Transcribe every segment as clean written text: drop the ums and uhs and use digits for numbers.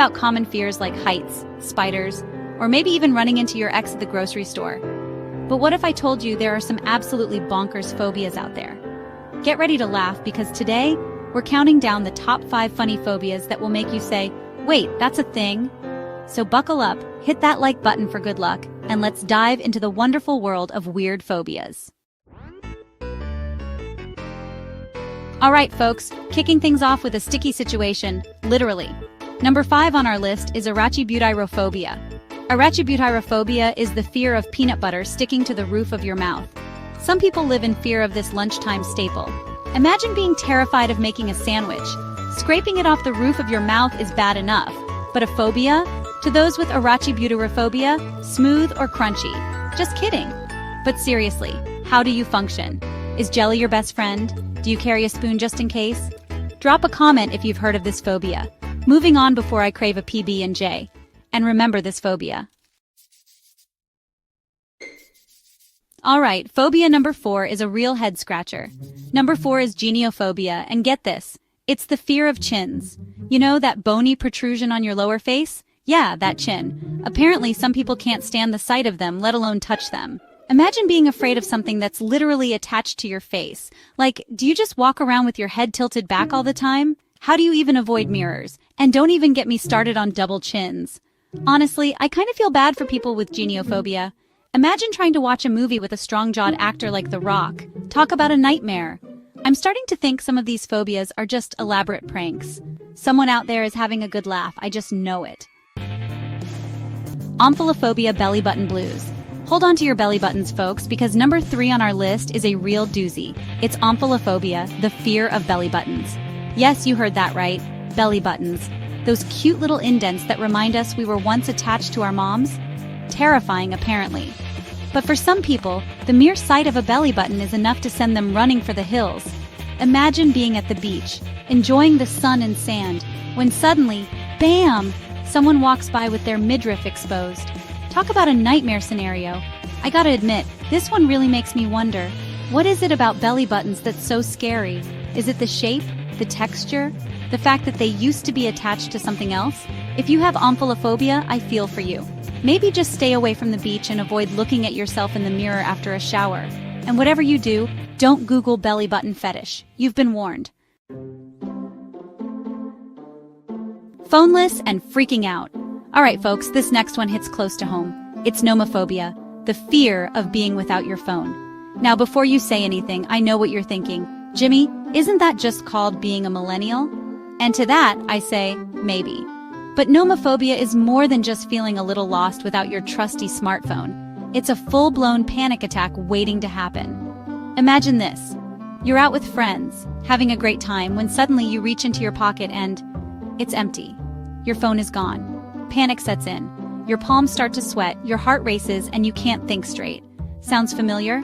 about common fears like heights, spiders, or maybe even running into your ex at the grocery store. But what if I told you there are some absolutely bonkers phobias out there? Get ready to laugh because today, we're counting down the top 5 funny phobias that will make you say, wait, that's a thing? So buckle up, hit that like button for good luck, and let's dive into the wonderful world of weird phobias. Alright folks, kicking things off with a sticky situation, literally. Number 5 on our list is Arachibutyrophobia. Arachibutyrophobia is the fear of peanut butter sticking to the roof of your mouth. Some people live in fear of this lunchtime staple. Imagine being terrified of making a sandwich. Scraping it off the roof of your mouth is bad enough, but a phobia? To those with Arachibutyrophobia, smooth or crunchy. Just kidding. But seriously, how do you function? Is jelly your best friend? Do you carry a spoon just in case? Drop a comment if you've heard of this phobia. Moving on before I crave a PB&J. And remember this phobia. Alright, phobia number 4 is a real head scratcher. Number 4 is Genophobia, and get this, it's the fear of chins. You know that bony protrusion on your lower face? Yeah, that chin. Apparently some people can't stand the sight of them, let alone touch them. Imagine being afraid of something that's literally attached to your face. Like, do you just walk around with your head tilted back all the time? How do you even avoid mirrors? And don't even get me started on double chins. Honestly, I kind of feel bad for people with Genophobia. Imagine trying to watch a movie with a strong-jawed actor like The Rock. Talk about a nightmare. I'm starting to think some of these phobias are just elaborate pranks. Someone out there is having a good laugh, I just know it. Omphallophobia belly button blues. Hold on to your belly buttons, folks, because number 3 on our list is a real doozy. It's omphallophobia, the fear of belly buttons. Yes, you heard that right. Belly buttons. Those cute little indents that remind us we were once attached to our moms? Terrifying, apparently. But for some people, the mere sight of a belly button is enough to send them running for the hills. Imagine being at the beach, enjoying the sun and sand, when suddenly, bam! Someone walks by with their midriff exposed. Talk about a nightmare scenario. I gotta admit, this one really makes me wonder, what is it about belly buttons that's so scary? Is it the shape, the texture, the fact that they used to be attached to something else? If you have omphallophobia, I feel for you. Maybe just stay away from the beach and avoid looking at yourself in the mirror after a shower. And whatever you do, don't Google belly button fetish. You've been warned. Phoneless and freaking out. Alright folks, this next one hits close to home. It's nomophobia, the fear of being without your phone. Now before you say anything, I know what you're thinking. Jimmy, isn't that just called being a millennial? And to that, I say, maybe. But nomophobia is more than just feeling a little lost without your trusty smartphone. It's a full-blown panic attack waiting to happen. Imagine this. You're out with friends, having a great time, when suddenly you reach into your pocket and it's empty. Your phone is gone. Panic sets in. Your palms start to sweat, your heart races, and you can't think straight. Sounds familiar?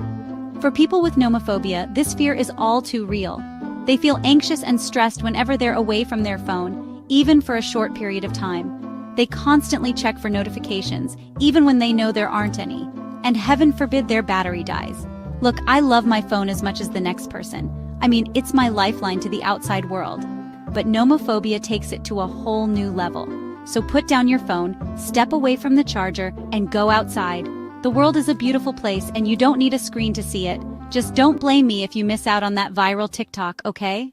For people with nomophobia, this fear is all too real. They feel anxious and stressed whenever they're away from their phone, even for a short period of time. They constantly check for notifications, even when they know there aren't any. And heaven forbid their battery dies. Look, I love my phone as much as the next person. I mean, it's my lifeline to the outside world. But nomophobia takes it to a whole new level. So put down your phone, step away from the charger, and go outside. The world is a beautiful place and you don't need a screen to see it. Just don't blame me if you miss out on that viral TikTok, okay?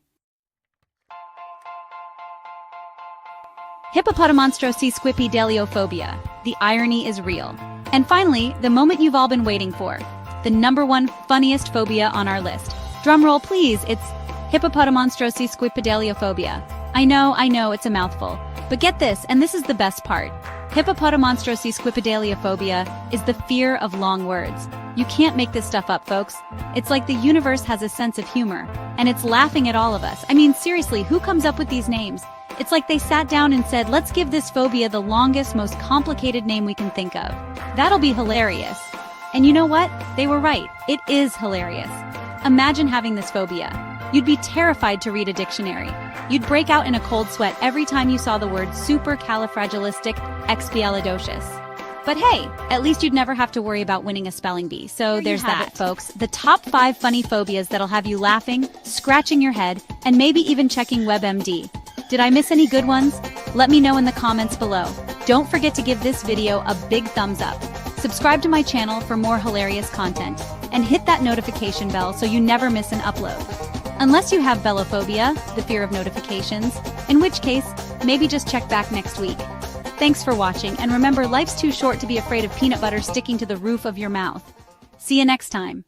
Hipopotamonstrosequipedaliophobia. The irony is real. And finally, the moment you've all been waiting for. The number 1 funniest phobia on our list. Drumroll please, it's Hipopotamonstrosequipedaliophobia. I know, it's a mouthful. But get this, and this is the best part. Hipopotamonstrosequipedaliophobia is the fear of long words. You can't make this stuff up, folks. It's like the universe has a sense of humor, and it's laughing at all of us. I mean, seriously, who comes up with these names? It's like they sat down and said, let's give this phobia the longest, most complicated name we can think of. That'll be hilarious. And you know what? They were right. It is hilarious. Imagine having this phobia. You'd be terrified to read a dictionary. You'd break out in a cold sweat every time you saw the word supercalifragilisticexpialidocious. But hey, at least you'd never have to worry about winning a spelling bee. So there's that, folks. The top 5 funny phobias that'll have you laughing, scratching your head, and maybe even checking WebMD. Did I miss any good ones? Let me know in the comments below. Don't forget to give this video a big thumbs up. Subscribe to my channel for more hilarious content, and hit that notification bell so you never miss an upload. Unless you have bellophobia, the fear of notifications, in which case, maybe just check back next week. Thanks for watching, and remember, life's too short to be afraid of peanut butter sticking to the roof of your mouth. See you next time.